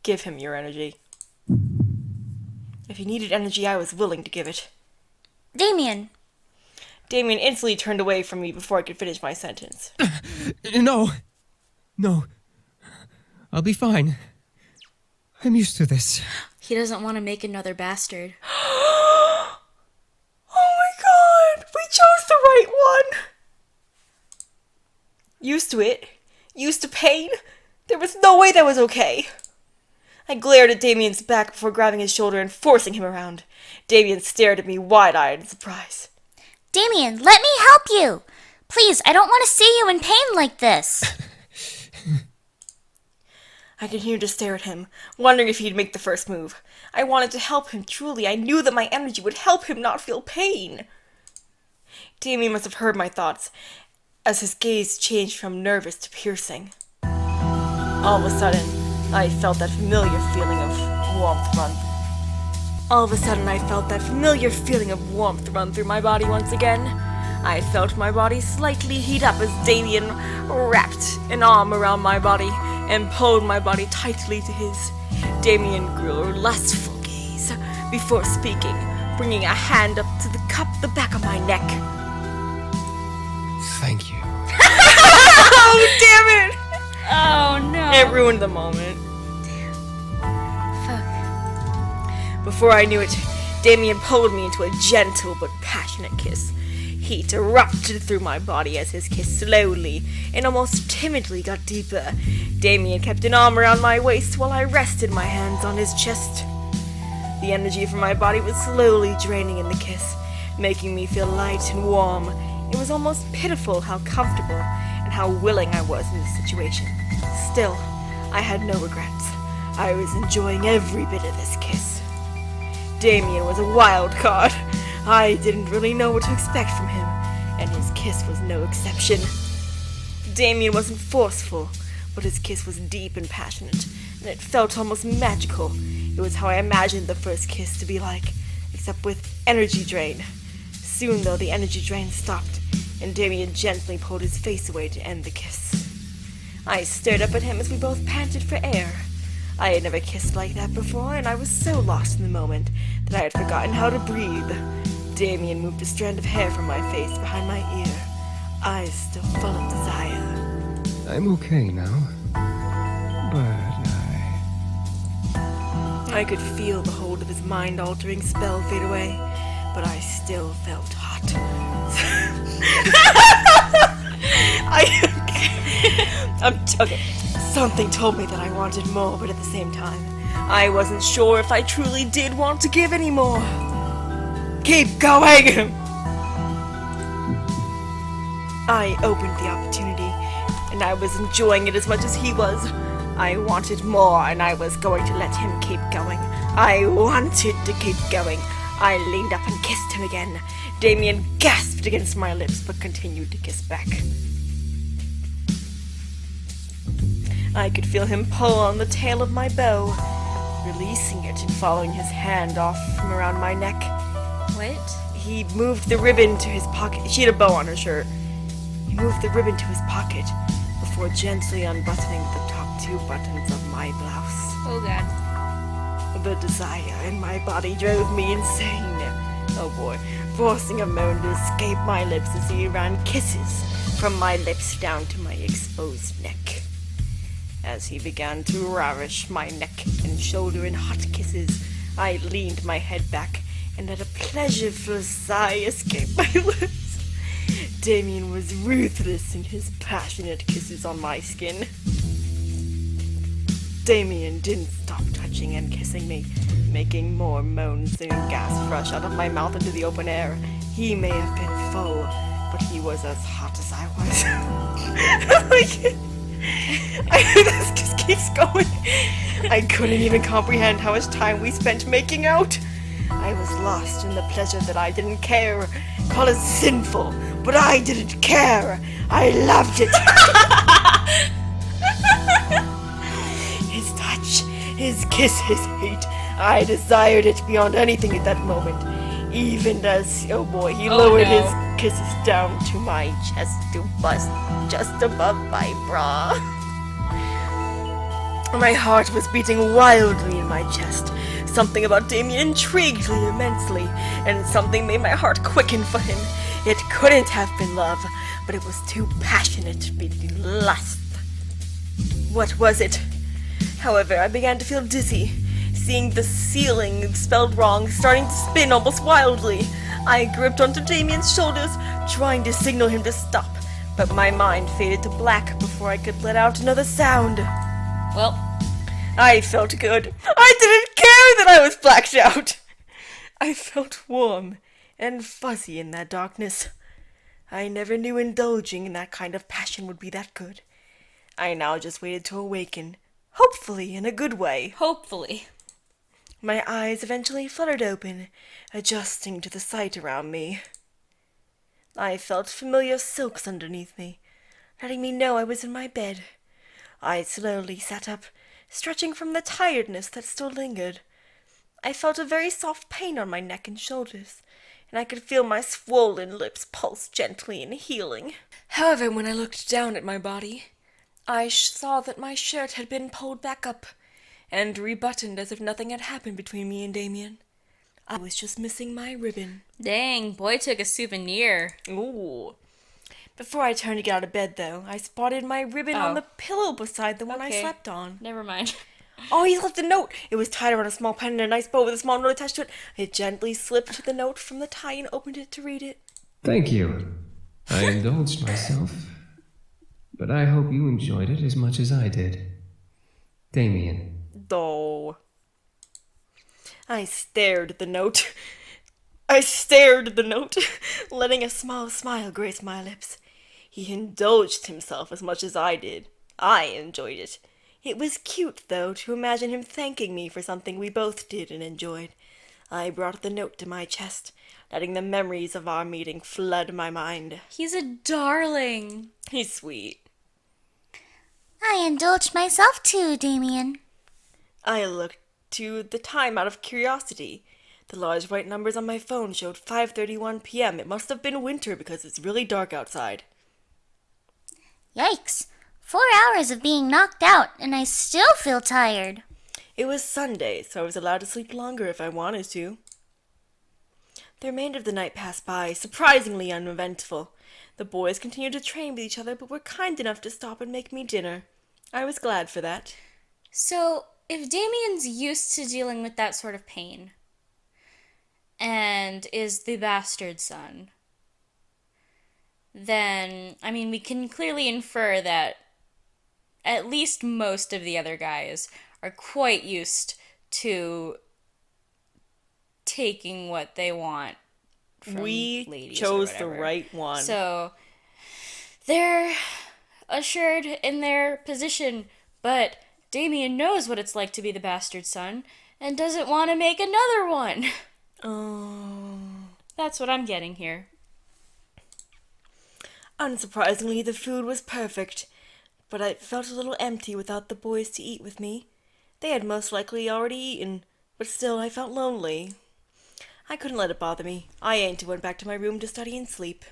Give him your energy. If he needed energy, I was willing to give it. Damien! Damien instantly turned away from me before I could finish my sentence. No. I'll be fine. I'm used to this. He doesn't want to make another bastard. Oh my god! We chose the right one! Used to it? Used to pain? There was no way that was okay! I glared at Damien's back before grabbing his shoulder and forcing him around. Damien stared at me wide-eyed in surprise. Damien, let me help you! Please, I don't want to see you in pain like this. I continued to stare at him, wondering if he'd make the first move. I wanted to help him, truly. I knew that my energy would help him not feel pain. Damien must have heard my thoughts, as his gaze changed from nervous to piercing. All of a sudden, I felt that familiar feeling of warmth run through my body once again. I felt my body slightly heat up as Damien wrapped an arm around my body and pulled my body tightly to his. Damien grew a lustful gaze before speaking, bringing a hand up to the back of my neck. Thank you. Oh, damn it! Oh, no. It ruined the moment. Fuck. Before I knew it, Damien pulled me into a gentle but passionate kiss. Heat erupted through my body as his kiss slowly and almost timidly got deeper. Damien kept an arm around my waist while I rested my hands on his chest. The energy from my body was slowly draining in the kiss, making me feel light and warm. It was almost pitiful how comfortable and how willing I was in this situation. Still, I had no regrets. I was enjoying every bit of this kiss. Damien was a wild card. I didn't really know what to expect from him, and his kiss was no exception. Damien wasn't forceful, but his kiss was deep and passionate, and it felt almost magical. It was how I imagined the first kiss to be like, except with energy drain. Soon, though, the energy drain stopped, and Damien gently pulled his face away to end the kiss. I stared up at him as we both panted for air. I had never kissed like that before, and I was so lost in the moment that I had forgotten how to breathe. Damien moved a strand of hair from my face behind my ear, eyes still full of desire. I'm okay now. But I could feel the hold of his mind-altering spell fade away, but I still felt hot. Okay. Something told me that I wanted more, but at the same time, I wasn't sure if I truly did want to give any more. Keep going! I opened the opportunity, and I was enjoying it as much as he was. I wanted more, and I was going to let him keep going. I wanted to keep going. I leaned up and kissed him again. Damien gasped against my lips, but continued to kiss back. I could feel him pull on the tail of my bow, releasing it and following his hand off from around my neck. What? He moved the ribbon to his pocket. She had a bow on her shirt. He moved the ribbon to his pocket before gently unbuttoning the top two buttons of my blouse. Oh, God. The desire in my body drove me insane. Oh boy, forcing a moan to escape my lips as he ran kisses from my lips down to my exposed neck. As he began to ravish my neck and shoulder in hot kisses, I leaned my head back and let a pleasureful sigh escape my lips. Damien was ruthless in his passionate kisses on my skin. Damien didn't stop touching and kissing me, making more moans and gas rush out of my mouth into the open air. He may have been full, but he was as hot as I was. This just keeps going. I couldn't even comprehend how much time we spent making out. I was lost in the pleasure that I didn't care. Call it sinful, but I didn't care. I loved it. His touch, his kiss, his hate. I desired it beyond anything at that moment. Even as, oh boy, he lowered his kisses down to my chest to bust just above my bra. My heart was beating wildly in my chest. Something about Damien intrigued me immensely, and something made my heart quicken for him. It couldn't have been love, but it was too passionate, beating lust. What was it? However, I began to feel dizzy, seeing the ceiling spelled wrong, starting to spin almost wildly. I gripped onto Damien's shoulders, trying to signal him to stop, but my mind faded to black before I could let out another sound. Well, I felt good. I didn't care that I was blacked out. I felt warm and fuzzy in that darkness. I never knew indulging in that kind of passion would be that good. I now just waited to awaken, hopefully in a good way. hopefully. My eyes eventually fluttered open, adjusting to the sight around me. I felt familiar silks underneath me, letting me know I was in my bed. I slowly sat up, stretching from the tiredness that still lingered. I felt a very soft pain on my neck and shoulders, and I could feel my swollen lips pulse gently and healing. However, when I looked down at my body, I saw that my shirt had been pulled back up and rebuttoned as if nothing had happened between me and Damien. I was just missing my ribbon. Dang, boy took a souvenir. Ooh. Before I turned to get out of bed, though, I spotted my ribbon on Oh. the pillow beside the one I Okay. slept on. Never mind. Oh, he left a note. It was tied around a small pen and a nice bow with a small note attached to it. I gently slipped the note from the tie and opened it to read it. Thank you. I indulged myself, but I hope you enjoyed it as much as I did. Damien. Though. I stared at the note. I stared at the note, letting a small smile grace my lips. He indulged himself as much as I did. I enjoyed it. It was cute, though, to imagine him thanking me for something we both did and enjoyed. I brought the note to my chest, letting the memories of our meeting flood my mind. He's a darling. He's sweet. I indulged myself too, Damien. I looked to the time out of curiosity. The large white numbers on my phone showed 5:31 p.m. It must have been winter because it's really dark outside. Yikes. 4 hours of being knocked out, and I still feel tired. It was Sunday, so I was allowed to sleep longer if I wanted to. The remainder of the night passed by, surprisingly uneventful. The boys continued to train with each other, but were kind enough to stop and make me dinner. I was glad for that. So, if Damien's used to dealing with that sort of pain, and is the bastard son, then, I mean, we can clearly infer that at least most of the other guys are quite used to taking what they want from We ladies chose or the whatever. right one. So they're assured in their position, but Damien knows what it's like to be the bastard son and doesn't want to make another one. Oh. That's what I'm getting here. Unsurprisingly, the food was perfect, but I felt a little empty without the boys to eat with me. They had most likely already eaten, but still I felt lonely. I couldn't let it bother me. I ain't went back to my room to study and sleep.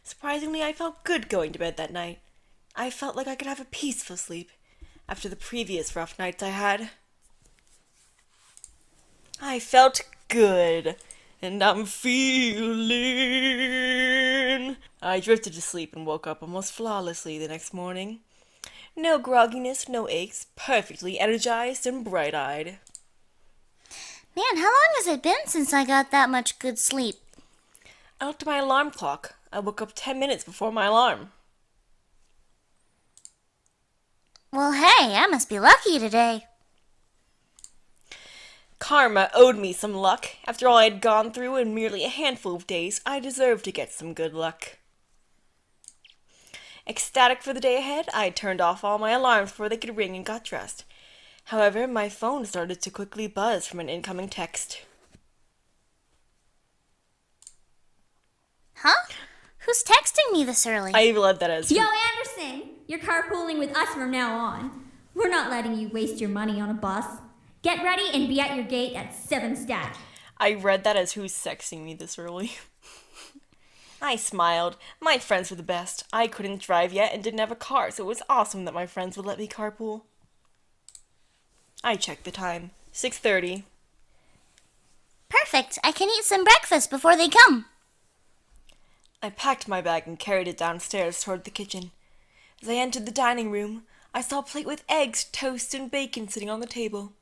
Surprisingly, I felt good going to bed that night. I felt like I could have a peaceful sleep after the previous rough nights I had. I felt good, and I'm feeling. I drifted to sleep and woke up almost flawlessly the next morning. No grogginess, no aches, perfectly energized and bright-eyed. Man, how long has it been since I got that much good sleep? I looked at my alarm clock. I woke up 10 minutes before my alarm. Well, hey, I must be lucky today. Karma owed me some luck. After all I had gone through in merely a handful of days, I deserved to get some good luck. Ecstatic for the day ahead, I turned off all my alarms before they could ring and got dressed. However, my phone started to quickly buzz from an incoming text. Huh? Who's texting me this early? I read that as... Yo, Anderson! You're carpooling with us from now on. We're not letting you waste your money on a bus. Get ready and be at your gate at 7 stat. I read that as who's sexting me this early. I smiled. My friends were the best. I couldn't drive yet and didn't have a car, so it was awesome that my friends would let me carpool. I checked the time. 6:30. Perfect. I can eat some breakfast before they come. I packed my bag and carried it downstairs toward the kitchen. As I entered the dining room, I saw a plate with eggs, toast, and bacon sitting on the table.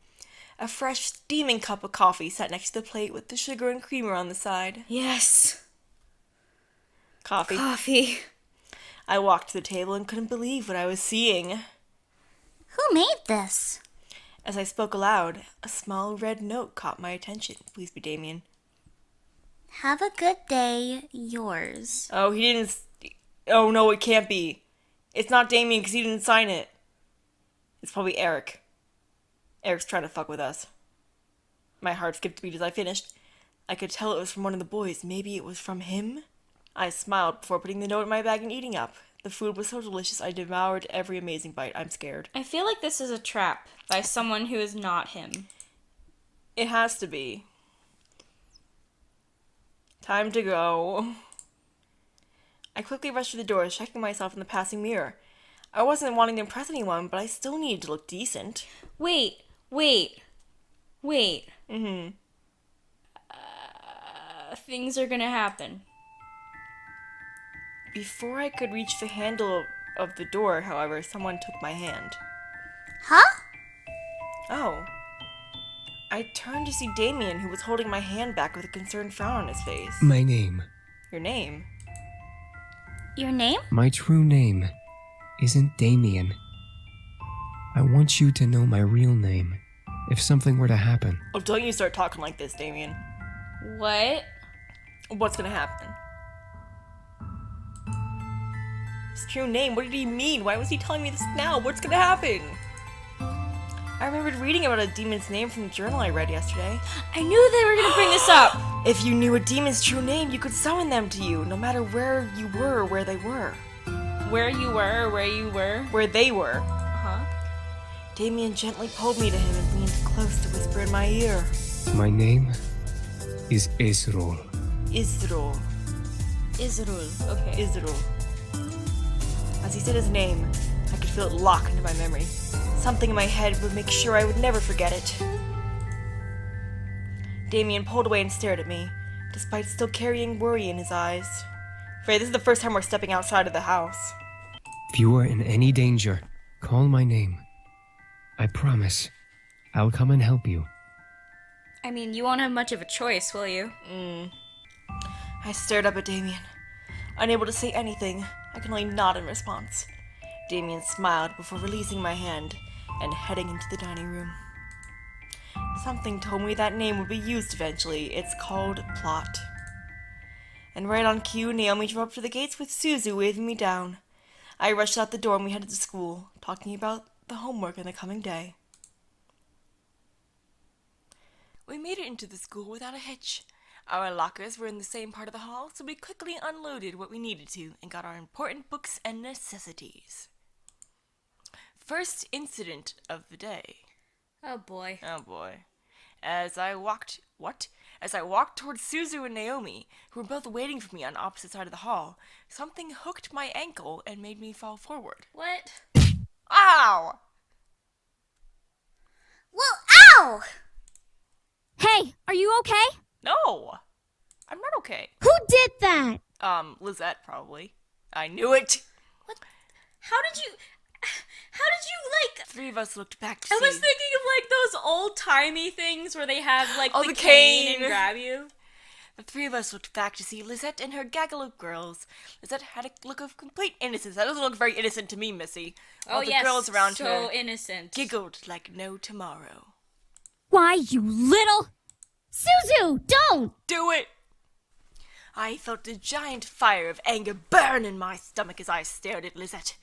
A fresh, steaming cup of coffee sat next to the plate with the sugar and creamer on the side. Yes. Coffee. Coffee. I walked to the table and couldn't believe what I was seeing. Who made this? As I spoke aloud, a small red note caught my attention. Please be Damien. Have a good day, yours. Oh, he didn't... Oh, no, it can't be. It's not Damien because he didn't sign it. It's probably Eric. Eric's trying to fuck with us. My heart skipped a beat as I finished. I could tell it was from one of the boys. Maybe it was from him? I smiled before putting the note in my bag and eating up. The food was so delicious I devoured every amazing bite. I'm scared. I feel like this is a trap by someone who is not him. It has to be. Time to go. I quickly rushed to the door, checking myself in the passing mirror. I wasn't wanting to impress anyone, but I still needed to look decent. Wait. Things are gonna happen. Before I could reach the handle of the door, however, someone took my hand. Huh? Oh. I turned to see Damien, who was holding my hand back with a concerned frown on his face. My name. Your name? Your name? My true name isn't Damien. I want you to know my real name if something were to happen. Oh, don't you start talking like this, Damien. What? What's gonna happen? His true name? What did he mean? Why was he telling me this now? What's gonna happen? I remembered reading about a demon's name from the journal I read yesterday. I knew they were gonna bring this up. If you knew a demon's true name, you could summon them to you, no matter where you were or where they were. Where you were or where you were? Where they were. Uh-huh. Damien gently pulled me to him and leaned close to whisper in my ear. My name is Israel. Israel. Israel. Okay. Israel. As he said his name, I could feel it lock into my memory. Something in my head would make sure I would never forget it. Damien pulled away and stared at me, despite still carrying worry in his eyes. Faye, this is the first time we're stepping outside of the house. If you are in any danger, call my name. I promise, I'll come and help you. I mean, you won't have much of a choice, will you? I stared up at Damien. Unable to say anything, I could only nod in response. Damien smiled before releasing my hand and heading into the dining room. Something told me that name would be used eventually. It's called Plot. And right on cue, Naomi drove up to the gates with Suzu waving me down. I rushed out the door and we headed to school, talking about the homework in the coming day. We made it into the school without a hitch. Our lockers were in the same part of the hall, so we quickly unloaded what we needed to and got our important books and necessities. First incident of the day. Oh boy. Oh boy. As I walked towards Suzu and Naomi, who were both waiting for me on the opposite side of the hall, something hooked my ankle and made me fall forward. What? Ow! Well, ow! Hey, are you okay? No! I'm not okay. Who did that? Lizette, probably. I knew it! How did you, like... Three of us looked back to I see. was thinking of, like, those old-timey things where they have, like, Oh, the the cane cane. and grab you. The three of us looked back to see Lizette and her gaggle of girls. Lizette had a look of complete innocence. That doesn't look very innocent to me, Missy. While the girls around so her innocent. giggled like no tomorrow. Why, you little... Suzu, don't! Do it! I felt a giant fire of anger burn in my stomach as I stared at Lizette.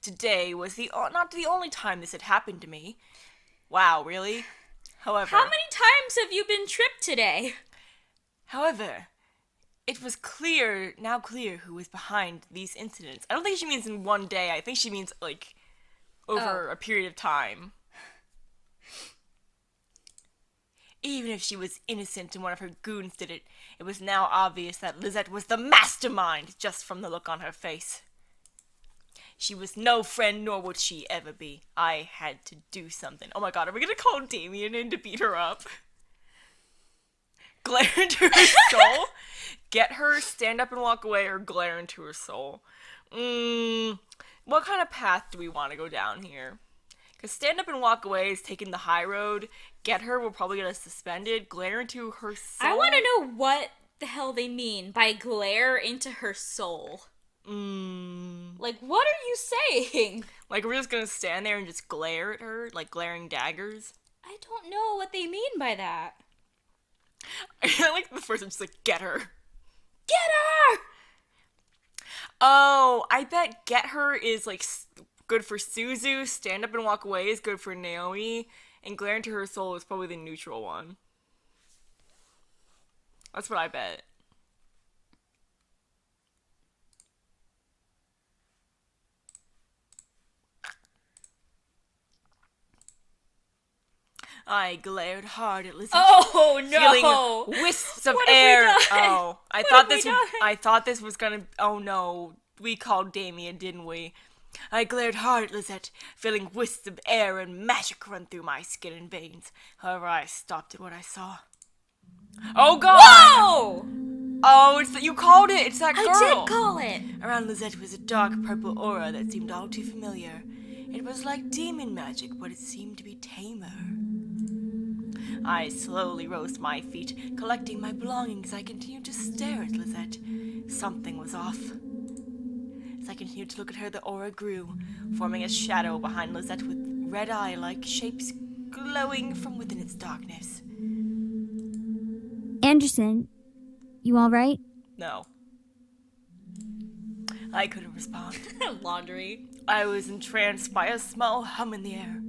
Today was not the only time this had happened to me. Wow, really? However... How many times have you been tripped today? However, it was now clear who was behind these incidents. I don't think she means in one day. I think she means, like, over a period of time. Even if she was innocent and one of her goons did it, it was now obvious that Lizette was the mastermind just from the look on her face. She was no friend, nor would she ever be. I had to do something. Oh my god, are we gonna call Damien in to beat her up? Glare into her soul? Get her, stand up and walk away, or glare into her soul? What kind of path do we want to go down here? Because stand up and walk away is taking the high road. Get her will probably get us suspended. Glare into her soul. I want to know what the hell they mean by glare into her soul. Like, what are you saying? Like, we're just gonna stand there and just glare at her, like glaring daggers? I don't know what they mean by that. I like the first one, just like, get her. Get her! Oh, I bet get her is, like, good for Suzu, stand up and walk away is good for Naomi, and glare into her soul is probably the neutral one. That's what I bet. I glared hard at Lizzie. Oh no! Feeling wisps of What have we air. done? Oh, What have we done? I thought this was gonna. Oh no, we called Damien, didn't we? I glared hard at Lizette, feeling wisps of air and magic run through my skin and veins. However, I stopped at what I saw. Oh god! Whoa! Oh, it's that you called it. It's that girl. I did call it. Around Lizette was a dark purple aura that seemed all too familiar. It was like demon magic, but it seemed to be tamer. I slowly rose to my feet, collecting my belongings. I continued to stare at Lizette. Something was off. As I continued to look at her, the aura grew, forming a shadow behind Lizette with red eye-like shapes glowing from within its darkness. Anderson, you alright? No. I couldn't respond. Laundry. I was entranced by a small hum in the air.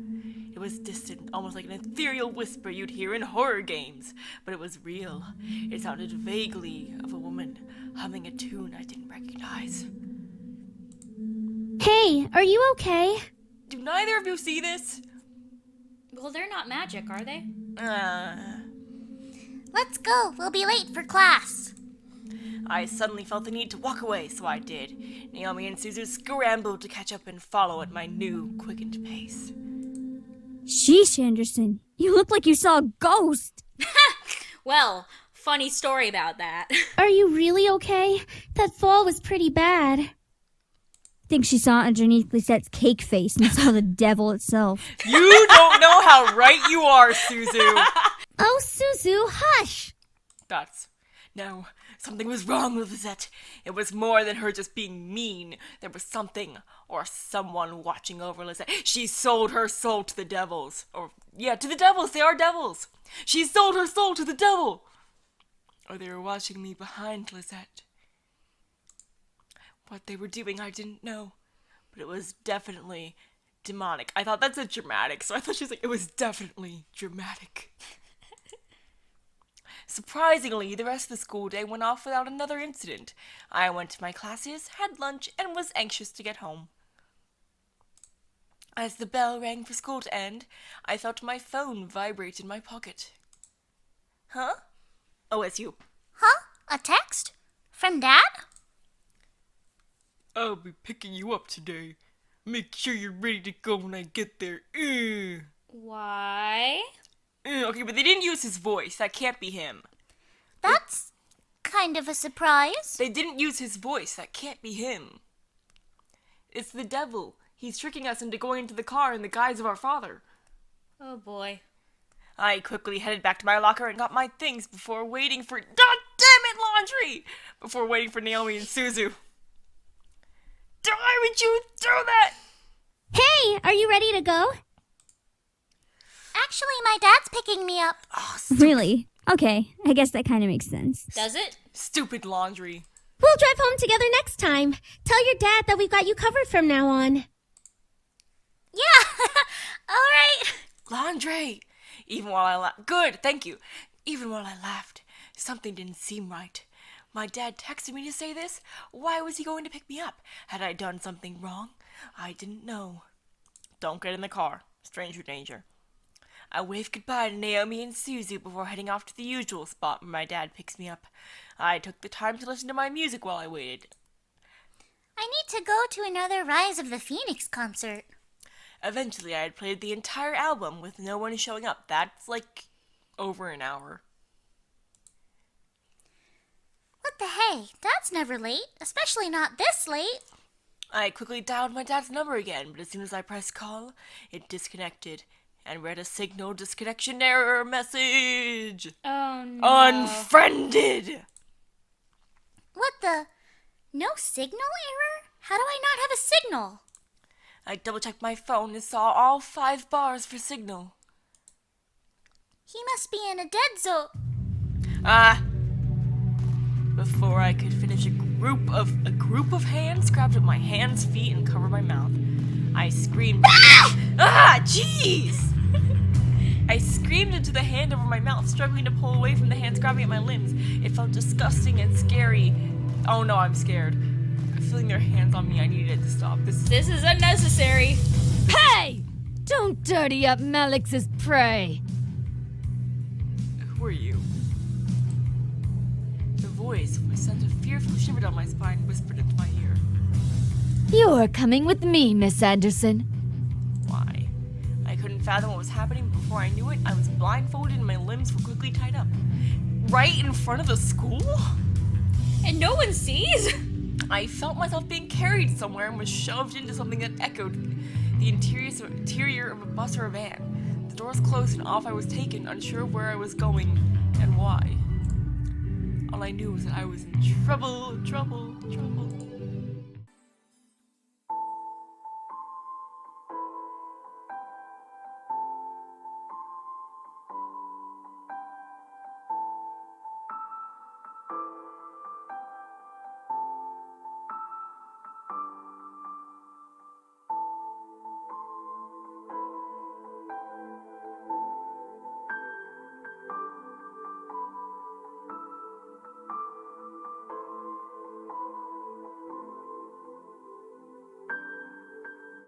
It was distant, almost like an ethereal whisper you'd hear in horror games, but it was real. It sounded vaguely of a woman humming a tune I didn't recognize. Hey, are you okay? Do neither of you see this? Well, they're not magic, are they? Let's go. We'll be late for class. I suddenly felt the need to walk away, so I did. Naomi and Suzu scrambled to catch up and follow at my new, quickened pace. Sheesh, Anderson. You look like you saw a ghost. Well, funny story about that. Are you really okay? That fall was pretty bad. Think she saw underneath Lisette's cake face and saw the devil itself. You don't know how right you are, Suzu! Oh, Suzu, hush! No, something was wrong with Lizette. It was more than her just being mean. There was something or someone watching over Lizette. She sold her soul to the devils. To the devils. They are devils. She sold her soul to the devil. Or they were watching me behind Lizette. What they were doing, I didn't know. But it was definitely demonic. I thought that's a dramatic, so I thought she was like, it was definitely dramatic. Surprisingly, the rest of the school day went off without another incident. I went to my classes, had lunch, and was anxious to get home. As the bell rang for school to end, I felt my phone vibrate in my pocket. Huh? Oh, it's you. Huh? A text? From Dad? I'll be picking you up today. Make sure you're ready to go when I get there. Why? Okay, but they didn't use his voice. That can't be him. That's kind of a surprise. They didn't use his voice. That can't be him. It's the devil. He's tricking us into going into the car in the guise of our father. Oh boy. I quickly headed back to my locker and got my things before waiting for... God damn it, laundry! Before waiting for Naomi and Suzu. Why would you do that? Hey, are you ready to go? Actually, my dad's picking me up. Oh, Really? Okay, I guess that kind of makes sense. Does it? stupid laundry. We'll drive home together next time. Tell your dad that we've got you covered from now on. Yeah, all right. Laundry! Even while I laughed. Good, thank you. Even while I laughed, something didn't seem right. My dad texted me to say this. Why was he going to pick me up? Had I done something wrong? I didn't know. Don't get in the car. Stranger danger. I wave goodbye to Naomi and Susie before heading off to the usual spot where my dad picks me up. I took the time to listen to my music while I waited. I need to go to another Rise of the Phoenix concert. Eventually, I had played the entire album with no one showing up. That's like over an hour. What the hey? Dad's never late, especially not this late. I quickly dialed my dad's number again, but as soon as I pressed call, it disconnected and read a signal disconnection error message. Oh no. Unfriended! What the? No signal error? How do I not have a signal? I double-checked my phone and saw all 5 bars for signal. He must be in a dead zone. Before I could finish, a group of hands grabbed at my hands, feet, and covered my mouth. I screamed. Jeez! I screamed into the hand over my mouth, struggling to pull away from the hands grabbing at my limbs. It felt disgusting and scary. Oh no, I'm scared. Feeling their hands on me, I needed it to stop. This is unnecessary. Hey! Don't dirty up Malix's prey. Who are you? The voice, which sent a fearful shiver down my spine, whispered into my ear. You're coming with me, Miss Anderson. Why? I couldn't fathom what was happening. Before I knew it, I was blindfolded and my limbs were quickly tied up. Right in front of the school? And no one sees? I felt myself being carried somewhere and was shoved into something that echoed the interior of a bus or a van. The doors closed and off I was taken, unsure of where I was going and why. All I knew was that I was in trouble.